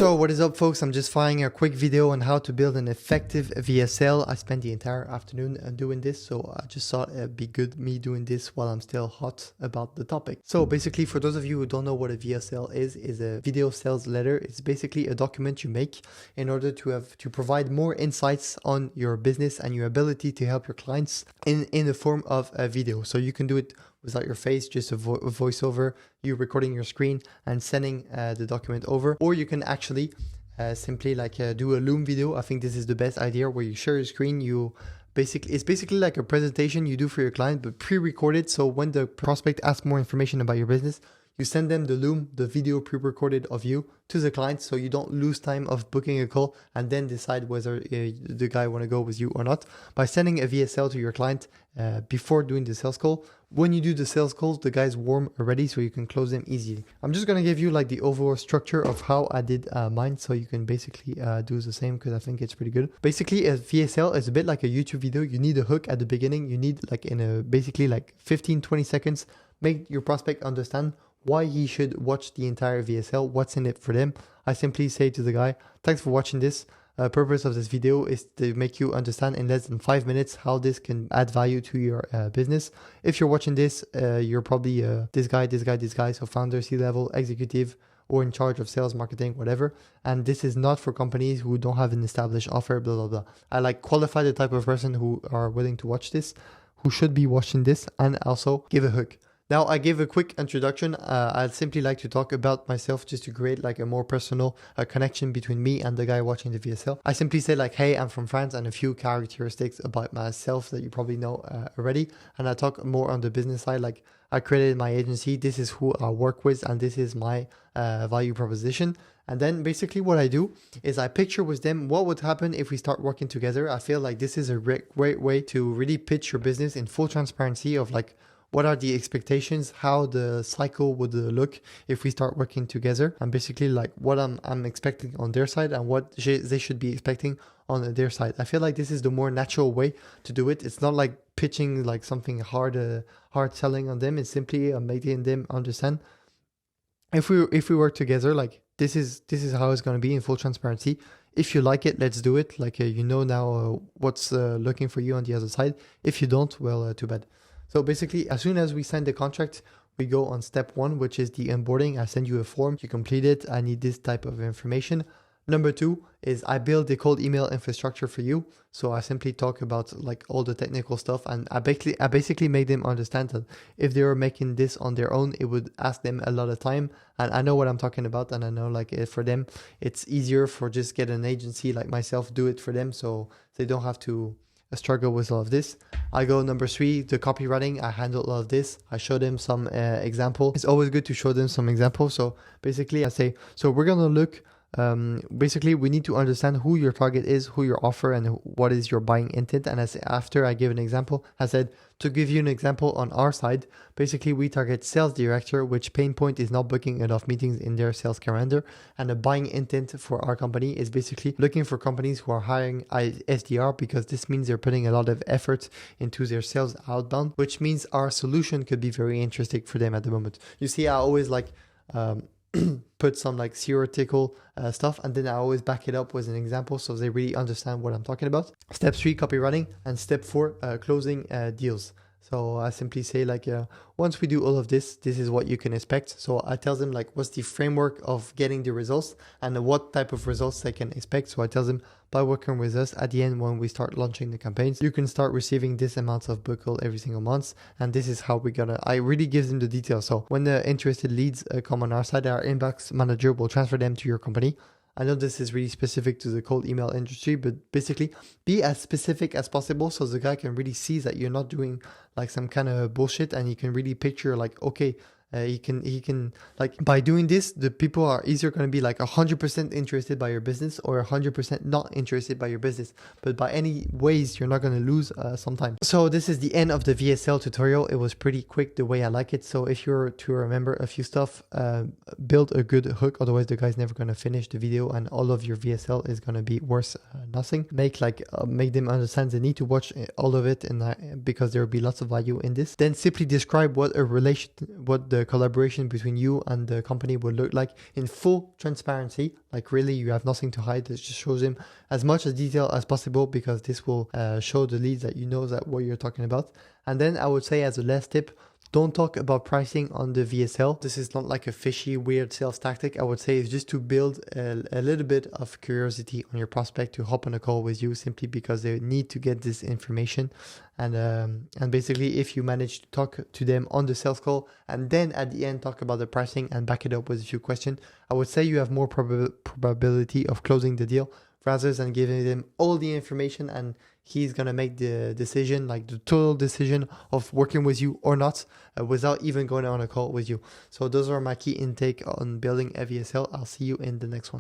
So what is up, folks? I'm just firing a quick video on how to build an effective VSL. I spent the entire afternoon doing this, so I just thought it'd be good me doing this while I'm still hot about the topic. So basically, for those of you who don't know what a VSL is a video sales letter. It's basically a document you make in order to provide more insights on your business and your ability to help your clients in the form of a video. So you can do it without your face, just a voiceover, you recording your screen and sending the document over, or you can actually simply do a Loom video. I think this is the best idea, where you share your screen. It's basically like a presentation you do for your client, but pre-recorded. So when the prospect asks more information about your business, you send them the Loom, the video pre-recorded of you, to the client, so you don't lose time of booking a call and then decide whether the guy want to go with you or not. By sending a VSL to your client before doing the sales call, when you do the sales calls, the guy's warm already, so you can close them easily. I'm just going to give you like the overall structure of how I did mine, so you can basically do the same, because I think it's pretty good. Basically, a VSL is a bit like a YouTube video. You need a hook at the beginning. You need basically 15-20 seconds, make your prospect understand why he should watch the entire VSL, what's in it for them. I simply say to the guy, thanks for watching this. Purpose of this video is to make you understand in less than 5 minutes how this can add value to your business. If you're watching this, you're probably this guy, so founder, C-level, executive, or in charge of sales, marketing, whatever. And this is not for companies who don't have an established offer, blah, blah, blah. I qualify the type of person who are willing to watch this, who should be watching this, and also give a hook. Now, I gave a quick introduction. I'd simply like to talk about myself, just to create a more personal connection between me and the guy watching the VSL. I simply say hey, I'm from France, and a few characteristics about myself that you probably know already. And I talk more on the business side, I created my agency, this is who I work with, and this is my value proposition. And then basically what I do is I picture with them what would happen if we start working together. I feel like this is a great way to really pitch your business in full transparency of what are the expectations, how the cycle would look if we start working together, and basically what I'm expecting on their side and what they should be expecting on their side. I feel like this is the more natural way to do it. It's not like pitching something hard selling on them. It's simply making them understand if we work together, this is how it's going to be in full transparency. If you like it, let's do it. Now what's looking for you on the other side. If you don't, well, too bad. So basically, as soon as we sign the contract, we go on step 1, which is the onboarding. I send you a form, you complete it. I need this type of information. Number 2 is I build the cold email infrastructure for you. So I simply talk about all the technical stuff, and I basically make them understand that if they were making this on their own, it would ask them a lot of time. And I know what I'm talking about, and I know for them, it's easier for just get an agency like myself do it for them, so they don't have to struggle with all of this. I go number 3, the copywriting. I handle all of this. I show them some example. It's always good to show them some examples. So basically I say, so we're gonna look, basically we need to understand who your target is, who your offer, and what is your buying intent. And after I give an example, I said, to give you an example on our side, basically we target sales director, which pain point is not booking enough meetings in their sales calendar. And the buying intent for our company is basically looking for companies who are hiring SDR, because this means they're putting a lot of effort into their sales outbound, which means our solution could be very interesting for them at the moment. You see, I always put some theoretical stuff, and then I always back it up with an example, so they really understand what I'm talking about. Step 3, copywriting, and step 4, closing deals. So I simply say once we do all of this, this is what you can expect. So I tell them what's the framework of getting the results and what type of results they can expect. So I tell them, by working with us, at the end when we start launching the campaigns, you can start receiving this amount of book call every single month, and this is how I really give them the details. So when the interested leads come on our side, our inbox manager will transfer them to your company. I know this is really specific to the cold email industry, but basically be as specific as possible so the guy can really see that you're not doing some kind of bullshit, and he can really picture okay, he can by doing this, the people are either going to be 100% interested by your business or 100% not interested by your business, but by any ways you're not going to lose sometime. So this is the end of the VSL tutorial. It was pretty quick the way I like it. So if you're to remember a few stuff, build a good hook, otherwise the guy's never going to finish the video and all of your VSL is going to be worth nothing. Make them understand they need to watch all of it, and because there will be lots of value in this. Then simply describe what the the collaboration between you and the company would look like in full transparency. Like really, you have nothing to hide. It just shows him as much as detail as possible, because this will show the leads that you know that what you're talking about. And then I would say, as a last tip, don't talk about pricing on the VSL. This is not like a fishy, weird sales tactic. I would say it's just to build a little bit of curiosity on your prospect to hop on a call with you, simply because they need to get this information. And basically, if you manage to talk to them on the sales call and then at the end talk about the pricing and back it up with a few questions, I would say you have more probability of closing the deal, rather than giving them all the information and he's going to make the decision, like the total decision of working with you or not, without even going on a call with you. So those are my key intake on building a VSL. I'll see you in the next one.